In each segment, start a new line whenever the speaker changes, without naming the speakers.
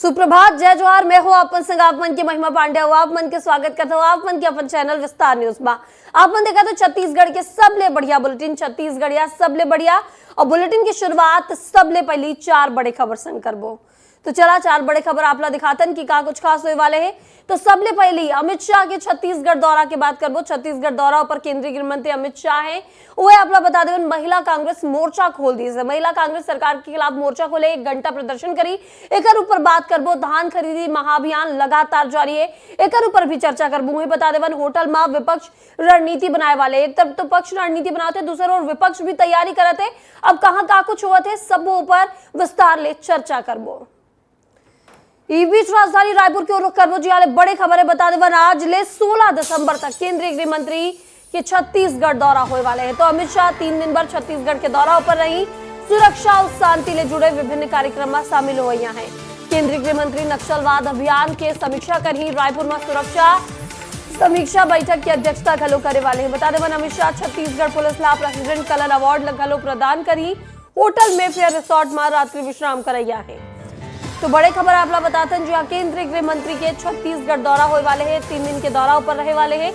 सुप्रभात, जय जोहार। मैं हूं आपन संग आप मन की महिमा पांडे हूं। आप मन के स्वागत करता हूं आप मन के अपन चैनल विस्तार न्यूज में। आप मन देखा तो छत्तीसगढ़ के सबले बढ़िया बुलेटिन छत्तीसगढ़िया सबले बढ़िया और बुलेटिन की शुरुआत सबले पहली 4 बड़े खबर संग करबो। तो चला 4 बड़े खबर आपला दिखातन कि का कुछ खास होने वाले हैं। तो सबले पहली अमित शाह के छत्तीसगढ़ दौरा की बात करबो। छत्तीसगढ़ दौरा पर केंद्रीय गृह मंत्री अमित शाह है वह आपला बता देवन महिला कांग्रेस मोर्चा खोल दी है। महिला कांग्रेस सरकार के खिलाफ मोर्चा खोले 1 घंटा प्रदर्शन करी। एक ऊपर बात करबो धान खरीदी महाअभियान लगातार जारी है। एक ऊपर भी चर्चा करबो। वही बता देवन होटल में विपक्ष रणनीति बनाए वाले। एक तरफ तो पक्ष रणनीति बनाते दूसरे और विपक्ष भी तैयारी करते। अब कहां का कुछ हुआ थे सब ऊपर विस्तार ले चर्चा करबो। इस बीच राजधानी रायपुर की ओर रुख करबो। जी वाले बड़े खबरें बता देवन आज ले 16 दिसंबर तक केंद्रीय गृह मंत्री के छत्तीसगढ़ दौरा होने वाले हैं। तो अमित शाह 3 दिन भर छत्तीसगढ़ के दौरा पर रही। सुरक्षा और शांति ले जुड़े विभिन्न कार्यक्रम में शामिल हुई हैं। केंद्रीय गृह मंत्री नक्सलवाद अभियान के समीक्षा कर ही रायपुर में सुरक्षा समीक्षा बैठक की अध्यक्षता घलो करे वाले हैं। बता देवन अमित शाह छत्तीसगढ़ पुलिस ला प्रेसिडेंट कलर अवार्ड घलो प्रदान करी। होटल मेफेयर रिसोर्ट में रात्रि विश्राम करैया है। तो बड़े खबर आपला बताते हैं। जहां केंद्रीय गृह मंत्री के छत्तीसगढ़ दौरा होने वाले हैं। 3 दिन के दौरा ऊपर रहे वाले हैं।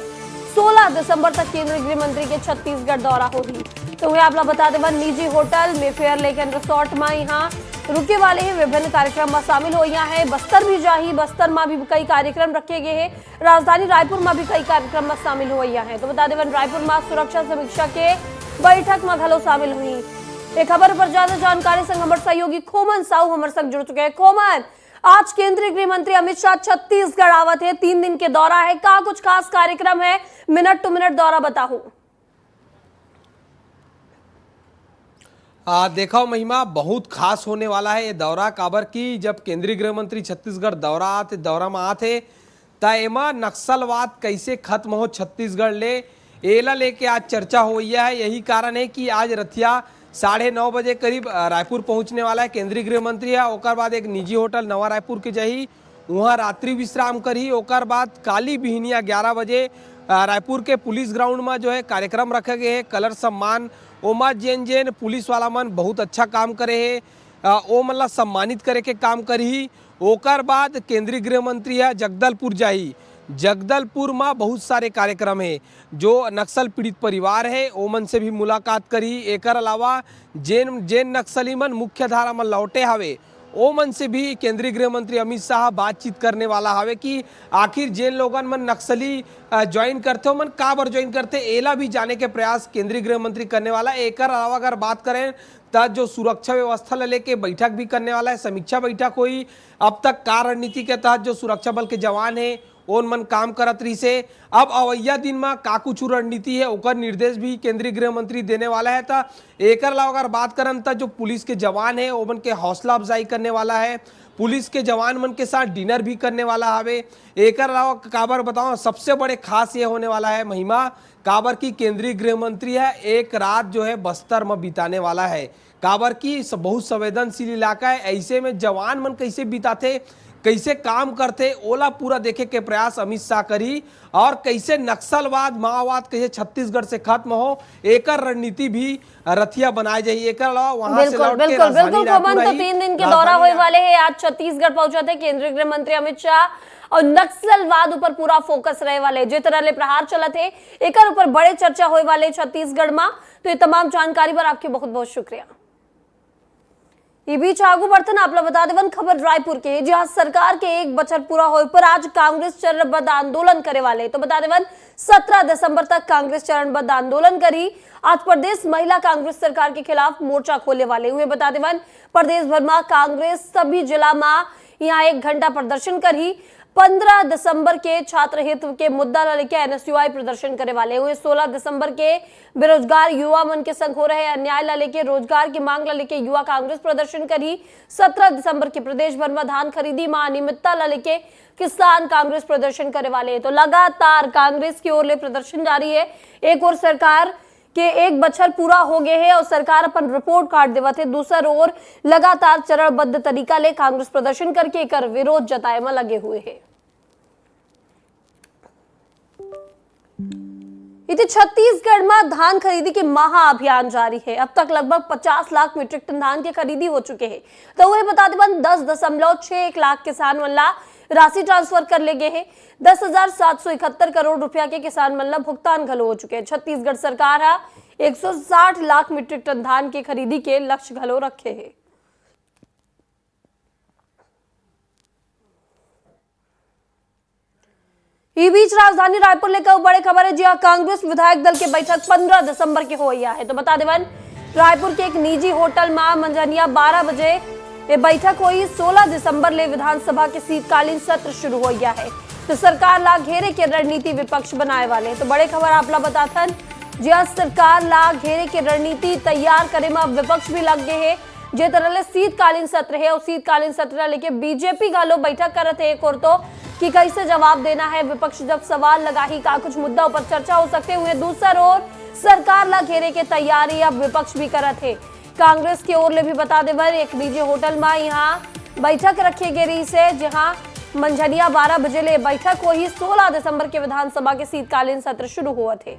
16 दिसंबर तक केंद्रीय गृह मंत्री के छत्तीसगढ़ दौरा होगी। तो वह आपला बता देवन निजी hotel Mayfair lake and resort में यहाँ रुके वाले हैं। विभिन्न कार्यक्रम में शामिल हो है। बस्तर भी जाही, बस्तर में भी कई कार्यक्रम रखे गए हैं। राजधानी रायपुर में भी कई कार्यक्रम में शामिल हो है। तो बता देवन रायपुर में सुरक्षा समीक्षा के बैठक में घलो शामिल हुई। एक खबर पर ज्यादा जानकारी संग हमारे सहयोगी खोमन साहू हमारे संग जुड़ चुके हैं। खोमन, आज केंद्रीय गृह मंत्री अमित शाह छत्तीसगढ़ आवत है। 3 दिन के दौरा है। का कुछ खास कार्यक्रम है? मिनट टू मिनट दौरा बताओ।
देखो महिमा, बहुत खास होने वाला है ये दौरा। काबर की जब केंद्रीय गृह मंत्री छत्तीसगढ़ दौरा में आते त एमा नक्सलवाद कैसे खत्म हो छत्तीसगढ़ ले एला लेके आज चर्चा हो है। यही कारण है कि आज रथिया 9:30 बजे करीब रायपुर पहुंचने वाला है केंद्रीय गृह मंत्री है। ओकर बाद एक निजी होटल नवा रायपुर के जही वहाँ रात्रि विश्राम करी। ओकर बाद काली बिहनिया 11 बजे रायपुर के पुलिस ग्राउंड में जो है कार्यक्रम रखे गए हैं। कलर सम्मान ओमा जेन पुलिस वाला मन बहुत अच्छा काम करे है ओ मन ला सम्मानित करे के काम करी। ओकर बाद केंद्रीय गृह मंत्री है जगदलपुर जाही। जगदलपुर में बहुत सारे कार्यक्रम है। जो नक्सल पीड़ित परिवार है ओमन से भी मुलाकात करी। एकर अलावा जेन नक्सली मन मुख्य धारा में लौटे हवे ओमन से भी केंद्रीय गृह मंत्री अमित शाह बातचीत करने वाला हवे कि आखिर जेन लोगन मन नक्सली ज्वाइन करते ओमन का बर ज्वाइन करते एला भी जाने के प्रयास केंद्रीय गृह मंत्री करने वाला है। एकर अलावा अगर बात करें तो जो सुरक्षा व्यवस्था ले लेके बैठक भी करने वाला है। समीक्षा बैठक हुई। अब तक का रणनीति के तहत जो सुरक्षा बल के जवान है ओन मन काम करत रही से अब अवैया दिन में का कुछ रणनीति है ओकर निर्देश भी केंद्रीय गृह मंत्री देने वाला है। तो एकर अलावा अगर बात करन तो जो पुलिस के जवान है ओमन के हौसला अफजाई करने वाला है। पुलिस के जवान मन के साथ डिनर भी करने वाला हवे। एकर अलावा काबर बताओ सबसे बड़े खास ये होने वाला है महिमा, काबर की केंद्रीय गृह मंत्री है एक रात जो है बस्तर में बिताने वाला है। काबर की बहुत संवेदनशील इलाका है। ऐसे में जवान मन कैसे बिताते कैसे काम करते ओला पूरा देखे के प्रयास अमित शाह करी। और कैसे नक्सलवाद माओवाद कैसे छत्तीसगढ़ से खत्म हो एकर रणनीति भी रथिया बनाए जाइए। एकर अलावा वहां से लौट के राजधानी रायपुर
तो 3 दिन के दौरा होने वाले हैं। आज छत्तीसगढ़ पहुंचे थे केंद्रीय गृह मंत्री अमित शाह और नक्सलवाद ऊपर पूरा फोकस रहे वाले जिस तरह ले प्रहार चलत है एकर ऊपर बड़े चर्चा होने वाले छत्तीसगढ़ में। तो ये तमाम जानकारी पर आपके बहुत बहुत शुक्रिया। ये बीच आगू बढ़ते ना आपला बता देवन खबर रायपुर के जहां सरकार के 1 बछर पूरा होए पर आज कांग्रेस चरणबद्ध आंदोलन करे वाले। तो बता देवन 17 दिसंबर तक कांग्रेस चरणबद्ध आंदोलन करी। आज प्रदेश महिला कांग्रेस सरकार के खिलाफ मोर्चा खोले वाले हुए। बता देवन प्रदेश भर में कांग्रेस सभी जिला में यहाँ 1 घंटा प्रदर्शन करी। 15 दिसंबर के छात्र हित के मुद्दा लेके एनएसयूआई प्रदर्शन करे वाले हुए। 16 दिसंबर के बेरोजगार युवा मन के संग हो रहे अन्याय ला लेके रोजगार की मांग ला लेके युवा कांग्रेस प्रदर्शन करी। 17 दिसंबर के प्रदेश भर में धान खरीदी में अनियमितता ला लेके किसान कांग्रेस प्रदर्शन करे वाले हैं। तो लगातार कांग्रेस की ओर ले प्रदर्शन जारी है। एक और सरकार के 1 बछर पूरा हो गए है और सरकार अपन रिपोर्ट कार्ड देवत है। दूसर ओर लगातार चरणबद्ध तरीका ले कांग्रेस प्रदर्शन करके कर विरोध जताए में लगे हुए हैं। इधर छत्तीसगढ़ में धान खरीदी के महाअभियान जारी है। अब तक लगभग 50 लाख मीट्रिक टन धान के खरीदी हो चुके हैं। तो वह बता दें 10.61 लाख किसान मल्ला राशि ट्रांसफर कर ले गए हैं। 10,771 करोड़ रुपया के किसान मल्ला भुगतान घलो हो चुके हैं। छत्तीसगढ़ सरकार 160 लाख मीट्रिक टन धान के खरीदी के लक्ष्य घलो रखे हैं। इस बीच राजधानी रायपुर लेकर बड़े खबर है। जी हाँ, कांग्रेस विधायक दल की बैठक 15 दिसंबर की हो है। तो बता दें रायपुर के एक निजी होटल में मंझनिया 12 बजे ये बैठक हुई। 16 दिसंबर ले विधानसभा के शीतकालीन सत्र शुरू हो गया है। तो सरकार ला घेरे के रणनीति विपक्ष बनाए वाले। तो बड़े खबर आप ला बताथन। जी हाँ, सरकार ला घेरे के रणनीति तैयार करे में विपक्ष भी लग गए है। जे तरह शीतकालीन सत्र है और शीतकालीन सत्र लेके बीजेपी गालो बैठक करत है। एक और तो कि कैसे जवाब देना है विपक्ष जब सवाल लगा ही का कुछ मुद्दा पर चर्चा हो सकते हुए। दूसरा ओर सरकार ला घेरे के तैयारी अब विपक्ष भी करत है। कांग्रेस की ओर ले भी बता दे एक निजी होटल में यहाँ बैठक रखे गई से, जहां मंझनिया 12 बजे ले बैठक हुई। 16 दिसंबर के विधानसभा के शीतकालीन सत्र शुरू हुए थे।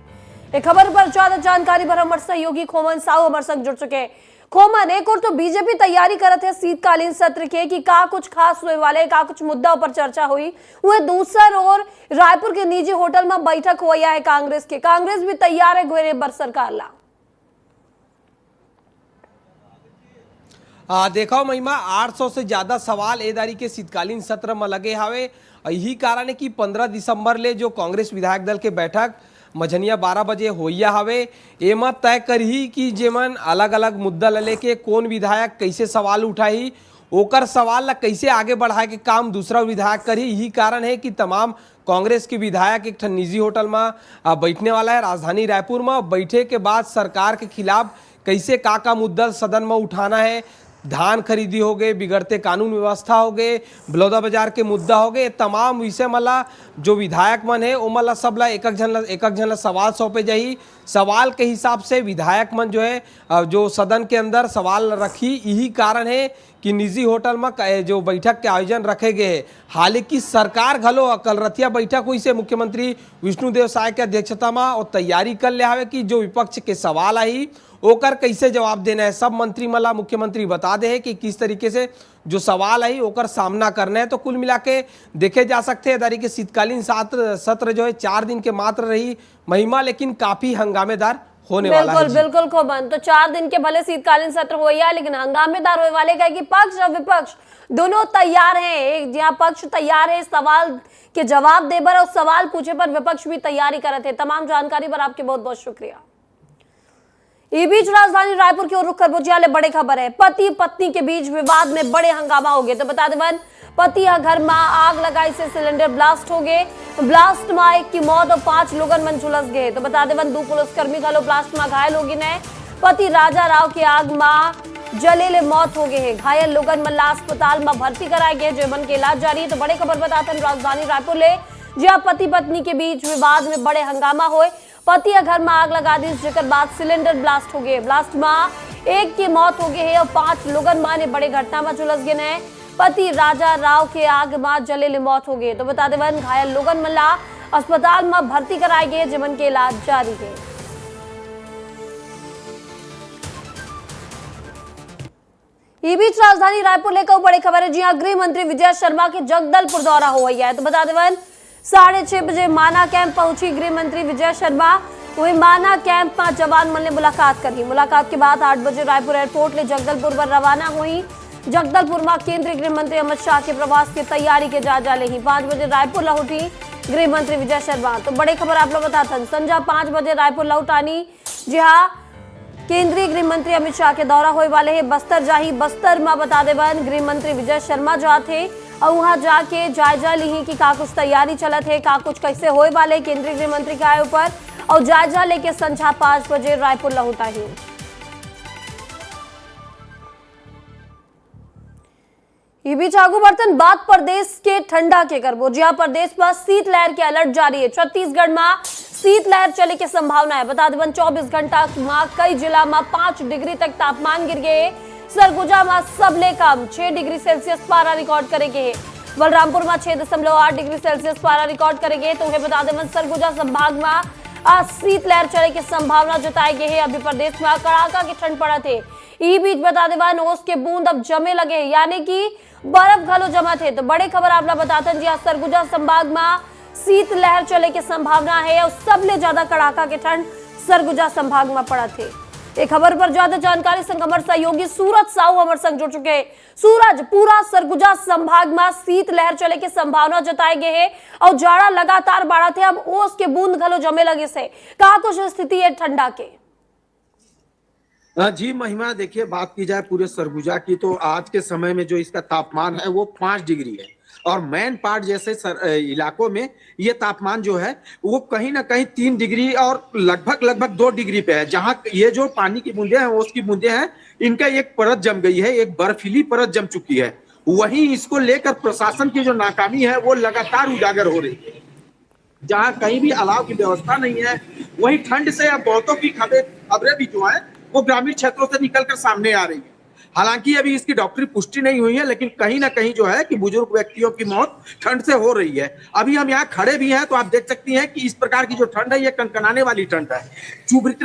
एक खबर पर ज्यादा जानकारी पर हमारे सहयोगी खोमन साहू हमारे संग जुड़ चुके हैं। खोमन, एक और तो बीजेपी तैयारी करत है शीतकालीन सत्र के कि का कुछ खास हुए वाले का कुछ मुद्दा पर चर्चा हुई। वह दूसरा और रायपुर के निजी होटल में बैठक हुई है कांग्रेस के। कांग्रेस भी तैयार है घेरे बर सरकार ला।
देखो महिमा 800 से ज्यादा सवाल एदारी के शीतकालीन सत्र में लगे हावे। यही कारण है कि 15 दिसंबर ले जो कांग्रेस विधायक दल के बैठक मझनिया 12 बजे होइया हवे। एमा तय करही कि जेमन अलग अलग मुद्दा लेके कौन विधायक कैसे सवाल उठाई, ओकर सवाल ला कैसे आगे बढ़ाए के काम दूसरा विधायक करी। यही कारण है कि तमाम कांग्रेस के विधायक एक निजी होटल में बैठने वाला है राजधानी रायपुर में। बैठे के बाद सरकार के खिलाफ कैसे का मुद्दा सदन में उठाना है, धान खरीदी हो गए, बिगड़ते कानून व्यवस्था हो गए, बलौदा बाजार के मुद्दा हो गए, तमाम विषय मला जो विधायक मन है वो मला सब ला एक जन ला सवाल सौंपे जाही। सवाल के हिसाब से विधायक मन जो है जो सदन के अंदर सवाल रखी। यही कारण है कि निजी होटल में जो बैठक के आयोजन रखे गए हैं। हालांकि सरकार घलो कल रतिया बैठक हुई से मुख्यमंत्री विष्णुदेव साय के अध्यक्षता में और तैयारी कर ले हवे कि जो विपक्ष के सवाल आई ओकर कैसे जवाब देना है। सब मंत्री मला मुख्यमंत्री बता दे है कि किस तरीके से जो सवाल आई ओकर सामना करना है। तो कुल मिला के देखे जा सकते हैं के शीतकालीन सत्र जो है 4 दिन के मात्र रही महिमा, लेकिन काफी हंगामेदार होने वाला है।
बिल्कुल खोमन, तो 4 दिन के भले शीतकालीन सत्र हो या लेकिन हंगामेदार होने वाले का कि पक्ष और विपक्ष दोनों तैयार हैं। जहाँ पक्ष तैयार है सवाल के जवाब दे पर और सवाल पूछे पर विपक्ष भी तैयारी करते हैं। तमाम जानकारी पर आपके बहुत बहुत शुक्रिया। इस बीच राजधानी रायपुर की ओर रुख कर बड़े खबर है। पति पत्नी के बीच विवाद में बड़े हंगामा हो गए। तो बता दें पति घर में आग लगाई से सिलेंडर ब्लास्ट हो गए। ब्लास्ट में एक की मौत और 5 लोगन मन झुलस गए। तो बता दें 2 पुलिसकर्मी घलो ब्लास्ट में घायल हो गए। पति राजा राव की आग में जले ले मौत हो गए है। घायल लोगन मन अस्पताल में भर्ती कराए गए जो मन के इलाज जारी है। तो बड़े खबर बताते हैं राजधानी रायपुर ले जहाँ पति पत्नी के बीच विवाद में बड़े हंगामा हुए। पति घर में आग लगा दी जिसके बाद सिलेंडर ब्लास्ट हो गए। ब्लास्ट में एक की मौत हो गई है और 5 लोगन माने बड़े घटना में झुलस गए हैं। पति राजा राव के आग में जले ले मौत हो गई। तो बता दें घायल लोगन मल्ला अस्पताल में भर्ती कराए गए जिमन के इलाज जारी है। इस बीच राजधानी रायपुर लेकर बड़ी खबर है। जी हाँ, गृह मंत्री विजय शर्मा के जगदलपुर दौरा हुआ है। तो बता दें 6:30 बजे माना कैंप पहुंची गृह मंत्री विजय शर्मा। वही माना कैंप में जवान मन ने मुलाकात करी। मुलाकात के बाद 8 बजे रायपुर एयरपोर्ट ले जगदलपुर पर रवाना हुई। जगदलपुर में केंद्रीय गृह मंत्री अमित शाह के प्रवास की तैयारी के जायजा ले। 5 बजे रायपुर लौटी गृह मंत्री विजय शर्मा। तो बड़ी खबर आप लोग बताते संजा 5 बजे रायपुर लौटानी। जी हाँ, केंद्रीय गृह मंत्री अमित शाह के दौरा होने वाले है। बस्तर जाही। बस्तर में बता दे गृह मंत्री विजय शर्मा जाते और वहां जाके जायजा ली कि का कुछ तैयारी चलत है, का कुछ कैसे होए वाले केंद्रीय गृह मंत्री के आए ऊपर और जायजा लेके संझा 5 बजे रायपुर लौटा ही। ये बीच आगू बर्तन बात प्रदेश के ठंडा के करबो। जहां प्रदेश में शीतलहर के अलर्ट जारी है। छत्तीसगढ़ में शीतलहर चले की संभावना है। बता दें 24 घंटा में कई जिला में 5 डिग्री तक तापमान गिर गए। सरगुजा में सबले कम 6 डिग्री सेल्सियस पारा रिकॉर्ड करेंगे। बलरामपुर में 6.8 डिग्री सेल्सियस पारा रिकॉर्ड करेंगे। तो बता दें सरगुजा संभाग में आज शीतलहर चले की संभावना जताई गई है। अभी प्रदेश में कड़ाका की ठंड पड़ा थे। ई बीच बता देवा ओस के बूंद अब जमे लगे, यानी कि बर्फ घलो जमा थे। तो बड़ी खबर आपला बताते जी, आज सरगुजा संभाग में शीतलहर चले की संभावना है और सबले ज्यादा कड़ाका की ठंड सरगुजा संभाग में पड़ा थे। एक खबर पर ज्यादा जानकारी संग हमारे सहयोगी सूरज साहू हमारे संग जुड़ चुके हैं। सूरज, पूरा सरगुजा संभाग में शीतलहर चले की संभावना जताई गई है और जाड़ा लगातार बढ़ा थे। अब ओस के बूंद घलो जमे लगे से का कुछ स्थिति है ठंडा के?
जी महिमा, देखिए बात की जाए पूरे सरगुजा की तो आज के समय में जो इसका तापमान है वो 5 डिग्री है और मैन पार्ट जैसे इलाकों में ये तापमान जो है वो कहीं ना कहीं 3 डिग्री और लगभग 2 डिग्री पे है। जहां ये जो पानी की बूंदे हैं, ओस की बूंदे हैं, इनका एक परत जम गई है, एक बर्फीली परत जम चुकी है। वहीं इसको लेकर प्रशासन की जो नाकामी है वो लगातार उजागर हो रही है। जहां कहीं भी अलाव की व्यवस्था नहीं है, वहीं ठंड से अब बहुतों की खबरें भी जो है वो ग्रामीण क्षेत्रों से निकलकर सामने आ रही है। हालांकि अभी इसकी डॉक्टरी पुष्टि नहीं हुई है, लेकिन कहीं ना कहीं जो है कि बुजुर्ग व्यक्तियों की मौत ठंड से हो रही है। अभी हम यहाँ खड़े भी हैं तो आप देख सकती हैं कि इस प्रकार की जो ठंड है ये कनकनाने वाली ठंड है,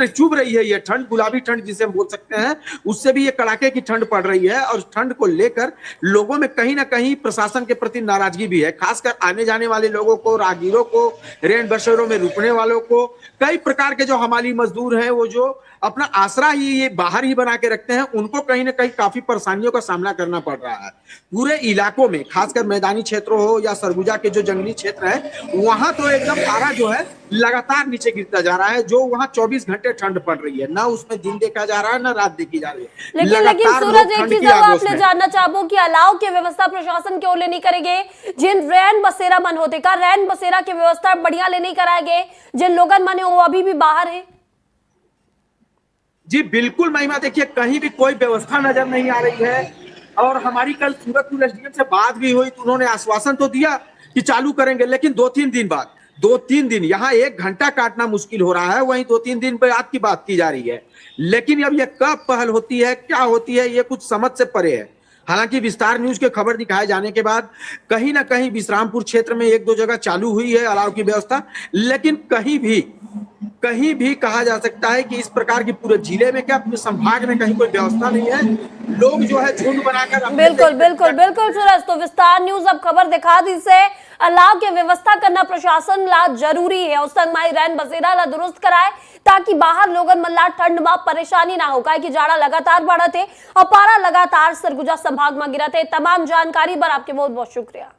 चुभ रही है ये ठंड, गुलाबी ठंड जिसे हम बोल सकते हैं, उससे भी ये कड़ाके की ठंड पड़ रही है। और ठंड को लेकर लोगों में कहीं ना कहीं प्रशासन के प्रति नाराजगी भी है, खासकर आने जाने वाले लोगों को, राहगीरों को, रेन बसेरों में रुकने वालों को। कई प्रकार के जो हमारी मजदूर हैं वो जो अपना आसरा ही ये बाहर ही बना के रखते हैं, उनको कहीं ना कहीं काफी परेशानियों का सामना करना पड़ रहा है। पूरे इलाकों में, खासकर मैदानी क्षेत्रों हो या सरगुजा के जो जंगली क्षेत्र है, वहां तो एकदम पारा जो है लगातार नीचे गिरता जा रहा है। जो वहां 24 घंटे ठंड पड़ रही है, ना उसमें दिन देखा जा रहा है ना रात देखी जा रही है।
लेकिन सूरज, एक चीज आपने जानना चाहबो कि अलाव की व्यवस्था प्रशासन क्यों ले नहीं करेंगे? जिन रैन बसेरा मन होते का रैन बसेरा की व्यवस्था बढ़िया ले नहीं कराएंगे? जिन लोगन मन वो अभी भी बाहर है।
जी बिल्कुल महिमा, देखिए कहीं भी कोई व्यवस्था नजर नहीं आ रही है। और हमारी कल सूरजपुर एसडीएम से बात भी हुई तो उन्होंने आश्वासन तो दिया कि चालू करेंगे, लेकिन 2-3 दिन बाद, 2-3 दिन, यहाँ 1 घंटा काटना मुश्किल हो रहा है, वहीं 2-3 दिन बाद की बात की जा रही है। लेकिन अब ये कब पहल होती है, क्या होती है, ये कुछ समझ से परे है। हालांकि विस्तार न्यूज के खबर दिखाए जाने के बाद कहीं ना कहीं विश्रामपुर क्षेत्र में 1-2 जगह चालू हुई है अलाव की व्यवस्था, लेकिन कहीं भी कहा जा सकता है कि इस प्रकार की पूरे जिले में, क्या पूरे संभाग में कहीं कोई व्यवस्था नहीं है। लोग जो है झुंड बनाकर
बिल्कुल सूरज, तो विस्तार न्यूज अब खबर दिखा दी से अलाव की व्यवस्था करना प्रशासन ला जरूरी है और संग माई रैन बसेरा ला दुरुस्त कराए ताकि बाहर लोगन मन ला ठंड में परेशानी ना हो, काहे कि जाड़ा लगातार बढ़त है और पारा लगातार सरगुजा संभाग में गिरत है। तमाम जानकारी पर आपके बहुत बहुत शुक्रिया।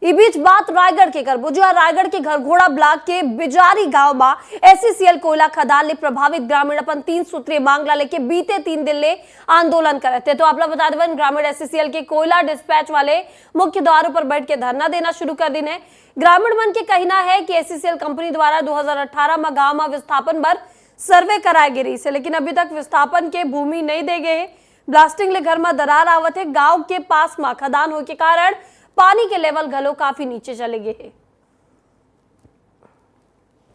इस बीच बात रायगढ़ के कर बुझा, रायगढ़ के घरघोड़ा ब्लॉक के बिजारी गांव में एससीसीएल कोयला खदान ले प्रभावित ग्रामीण अपन 3 सूत्रीय मांग ला लेके बीते 3 दिन ले आंदोलन कर रहे थे। तो आप लोग बता दें, ग्रामीण एससीसीएल के कोयला डिस्पैच वाले मुख्य द्वारों पर बैठ के धरना देना शुरू कर दिन है। ग्रामीण मन के कहना है कि एससीसीएल कंपनी द्वारा 2018 में गाँव में विस्थापन पर सर्वे कराए गई रही है, लेकिन अभी तक विस्थापन के भूमि नहीं दे गए। ब्लास्टिंग ले घर में दरार आवत है। गाँव के पास में खदान होने के कारण पानी के लेवल घलो काफी नीचे चले गए हैं।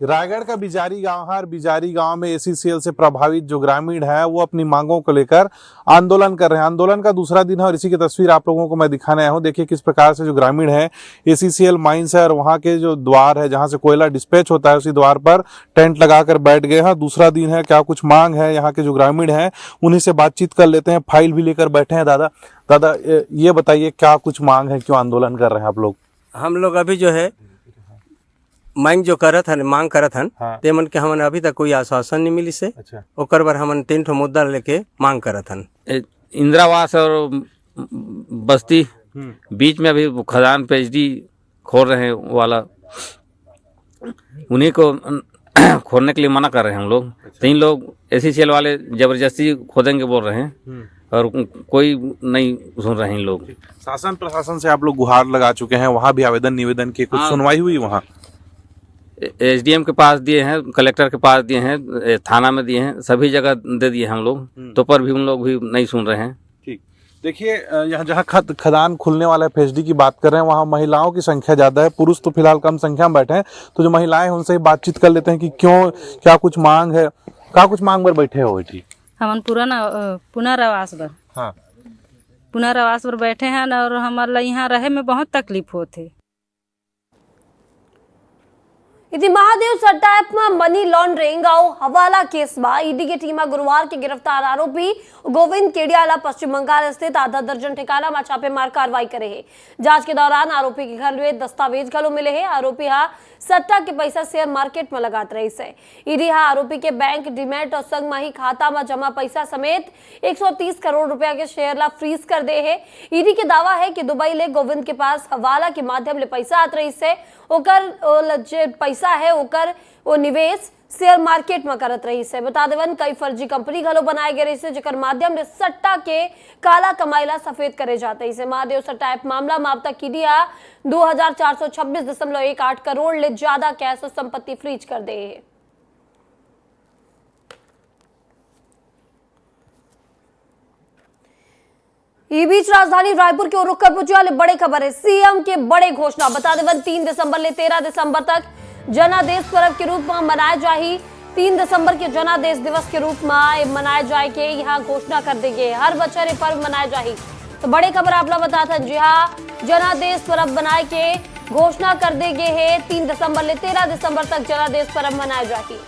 रायगढ़ का बिजारी गांव है और बिजारी गांव में एससीसीएल से प्रभावित जो ग्रामीण है वो अपनी मांगों को लेकर आंदोलन कर रहे हैं। आंदोलन का दूसरा दिन है और इसी की तस्वीर आप लोगों को मैं दिखाने आया हूं। देखिए किस प्रकार से जो ग्रामीण है, एससीसीएल माइंस है और वहां के जो द्वार है जहां से कोयला डिस्पैच होता है, उसी द्वार पर टेंट लगाकर बैठ गए हैं। दूसरा दिन है, क्या कुछ मांग है यहाँ के जो ग्रामीण है उन्हीं से बातचीत कर लेते हैं। फाइल भी लेकर बैठे हैं। दादा ये बताइए क्या कुछ मांग है, क्यों आंदोलन कर रहे हैं आप लोग?
हम लोग अभी जो है मांग जो करत हन, मांग करत हन,
हाँ।
ते मन के हमन अभी तक कोई आश्वासन नहीं मिली से।
अच्छा।
ओकर बार हमन 3 ठो मुद्दा लेके मांग करत हन।
इंदिरावास और बस्ती बीच में अभी खदान पीएचडी खोल रहे हैं वाला, उन्हीं को खोदने के लिए मना कर रहे हैं हम लोग। 3 लोग एससीसीएल वाले जबरदस्ती खोदेंगे बोल रहे हैं और कोई नहीं सुन रहे हैं लोग।
शासन प्रशासन से आप लोग गुहार लगा चुके हैं, वहां भी आवेदन निवेदन की कुछ सुनवाई हुई? वहां
एसडीएम के पास दिए हैं, कलेक्टर के पास दिए हैं, थाना में दिए हैं, सभी जगह दे दिए हम लोग, तो पर भी उन लोग भी नहीं सुन रहे हैं।
ठीक, देखिए यहाँ जहाँ खदान खुलने वाला है, पीएचडी की बात कर रहे हैं, वहाँ महिलाओं की संख्या ज्यादा है, पुरुष तो फिलहाल कम संख्या में बैठे हैं। तो जो महिलाएं हैं उनसे बातचीत कर लेते हैं कि क्यों, क्या कुछ मांग है, क्या कुछ मांग पर बैठे हो? ठीक,
हमन पुनर्वास बर,
हाँ,
पुनर्वास पर बैठे हैं और हमारा यहाँ रहे में बहुत तकलीफ होते।
इति महादेव सट्टा ऐप में मनी लॉन्ड्रिंग और हवाला केस में ईडी की टीम गुरुवार के गिरफ्तार आरोपी गोविंद केडियाला पश्चिम बंगाल स्थित आधा दर्जन ठिकाना में छापेमार कार्रवाई करे है। जांच के दौरान आरोपी के घर में दस्तावेज घलो मिले हैं। आरोपी सट्टा के पैसा शेयर मार्केट में लगात रही है। ईडी आरोपी के बैंक डीमैट और संगमाही खाता में जमा पैसा समेत 130 करोड़ रुपया के शेयर ला फ्रीज कर दे है। ईडी के दावा है कि दुबई ले गोविंद के पास हवाला के माध्यम ले पैसा आत रही है। ओकर जे पैसा है ओकर वो निवेश शेयर मार्केट में करत रही है। बता देवन कई फर्जी कंपनी घलो बनाए गए रही जेकर माध्यम से सट्टा के काला कमाईला सफेद करे जाते इसे महादेव सट्टा ऐप मामला में अब तक की दिया 2426.18 करोड़ ले ज्यादा कैश और संपत्ति फ्रीज कर दे है। इस बीच राजधानी रायपुर के ओर रुक कर पहुंचे वाले बड़े खबर है। सीएम के बड़े घोषणा बता देवन 3 दिसंबर ले 13 दिसंबर तक जनादेश पर्व के रूप में मनाए जाही। 3 दिसंबर के जनादेश दिवस के रूप में मनाए जाए के यहाँ घोषणा कर देंगे। हर बच्चे पर्व मनाए जाही। तो बड़े खबर आप लोग बता था जी हाँ, जनादेश पर्व बनाए के घोषणा कर देंगे है। 3 दिसंबर ले 13 दिसंबर तक जनादेश पर्व मनाए जाही।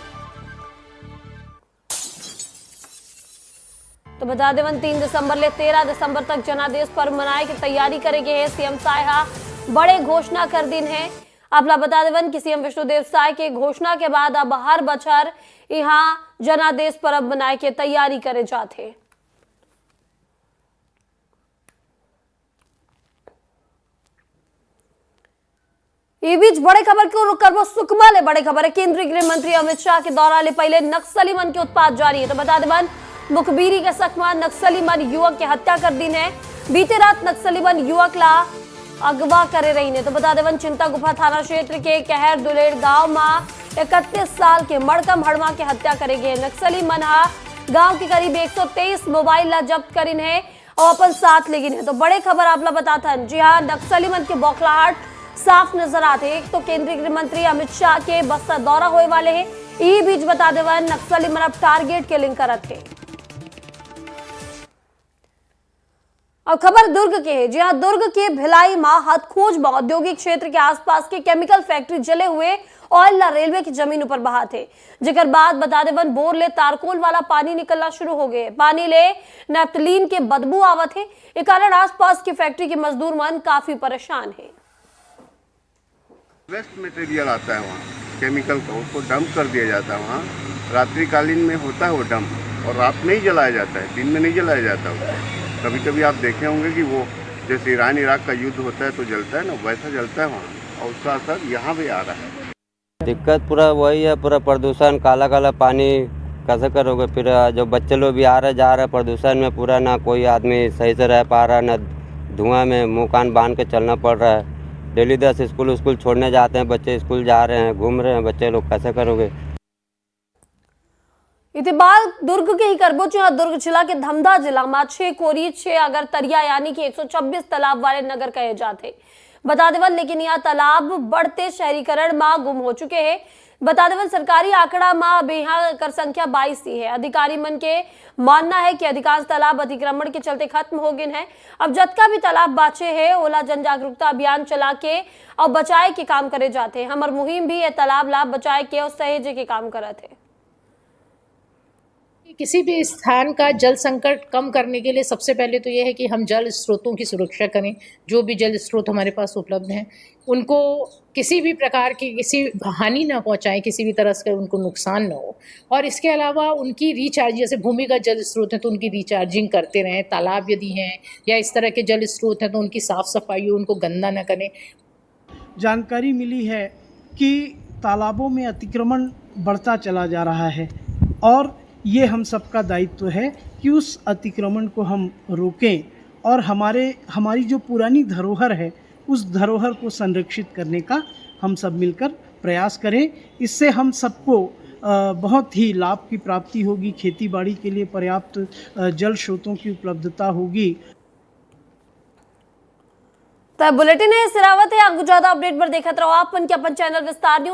तो बता देवन 3 दिसंबर ले 13 दिसंबर तक जनादेश पर्व मनाए की तैयारी करेंगे है। सीएम साहा बड़े घोषणा कर दिन है। आप लोग बता देवन कि सीएम विष्णुदेव साय के घोषणा के बाद अब हर बछर यहाँ जनादेश पर्व मनाए के तैयारी करे जाते। इस बीच बड़े खबर को रुक कर वो सुकमा ले बड़े खबर है। केंद्रीय गृह मंत्री अमित शाह के दौरा ले पहले नक्सली मन के उत्पात जारी है। तो बता देवन मुखबिरी के सकमा नक्सली मन युवक की हत्या कर दी है। बीते रात नक्सली मन युवक ला अगवा करे रही ने। तो बता देवन चिंता गुफा थाना क्षेत्र के कहर दुलेड़ गांव में 31 साल के मड़कम हड़मा की हत्या करेंगे। नक्सली मन गांव के करीब 123 मोबाइल ला जब्त करीन है और अपन साथ लेगिन है। तो बड़े खबर आप ला बताता जी हाँ, नक्सली मन के बौखलाहट साफ नजर आते। एक तो केंद्रीय गृह मंत्री अमित शाह के बस्तर दौरा होने वाले हैं। ई बीच बता देवन नक्सली मन अब टारगेट के लिंक करत है। और खबर दुर्ग के है जी हाँ, दुर्ग के भिलाई में हथखोज में औद्योगिक क्षेत्र के आसपास के केमिकल फैक्ट्री जले हुए ऑयल ला रेलवे की जमीन ऊपर बहा थे। जेकर बाद बता देवन बोर ले तारकोल वाला पानी निकलना शुरू हो गए। पानी ले नेफ्थलीन के बदबू आवत है। इस कारण आसपास की फैक्ट्री के मजदूर मन काफी परेशान है।
वेस्ट मटेरियल आता है वहाँ केमिकल का, उसको डंप कर दिया जाता है वहाँ। रात्रिकालीन में होता है वो डंप और रात में ही जलाया जाता है, दिन में नहीं जलाया जाता उसको। कभी कभी आप देखे होंगे कि वो जैसे ईरान इराक का युद्ध होता है तो जलता है ना, वैसा जलता है वहाँ और उसका असर यहाँ भी आ रहा है।
दिक्कत पूरा वही है, पूरा प्रदूषण, काला काला पानी कैसे करोगे। फिर जो बच्चे लोग भी आ रहे जा रहे प्रदूषण में पूरा, ना कोई आदमी सही से रह पा रहा है, ना धुआं में मुँह कान बांध के चलना पड़ रहा है। डेली 10 स्कूल छोड़ने जाते हैं बच्चे, स्कूल जा रहे हैं, घूम रहे हैं बच्चे लोग, कैसे करोगे।
इतिबाल दुर्ग के ही करबो दुर्ग जिला के धमधा जिला में 6 कोरी 6 अगर तरिया यानी कि 126 तालाब वाले नगर कहे जाते। बता देवन लेकिन यह तालाब बढ़ते शहरीकरण में गुम हो चुके हैं। बता देवन सरकारी आंकड़ा में अब यहाँ कर संख्या 22 ही है। अधिकारी मन के मानना है कि अधिकांश तालाब अतिक्रमण के चलते खत्म हो गए हैं। अब जतका भी तालाब बाचे है ओला जन जागरूकता अभियान चला के और बचाए के काम करे जाते। हमार मुहिम भी ये तालाब लाभ बचाए के और सहेजे के काम करते है।
किसी भी स्थान का जल संकट कम करने के लिए सबसे पहले तो ये है कि हम जल स्रोतों की सुरक्षा करें। जो भी जल स्रोत हमारे पास उपलब्ध हैं उनको किसी भी प्रकार की किसी हानि ना पहुंचाएं, किसी भी तरह से उनको नुकसान ना हो। और इसके अलावा उनकी रिचार्ज, जैसे भूमिगत जल स्रोत हैं तो उनकी रिचार्जिंग करते रहें। तालाब यदि हैं या इस तरह के जल स्रोत हैं तो उनकी साफ़ सफाई हो, उनको गंदा ना करें।
जानकारी मिली है कि तालाबों में अतिक्रमण बढ़ता चला जा रहा है और ये हम सबका दायित्व है कि उस अतिक्रमण को हम रोकें और हमारी जो पुरानी धरोहर है उस धरोहर को संरक्षित करने का हम सब मिलकर प्रयास करें। इससे हम सबको बहुत ही लाभ की प्राप्ति होगी। खेती बाड़ी के लिए पर्याप्त जल स्रोतों की उपलब्धता होगी।
तो बुलेटिन है सिरावत है। आपको ज्यादा अपडेट पर देखते रहो आप अपन चैनल विस्तार न्यूज।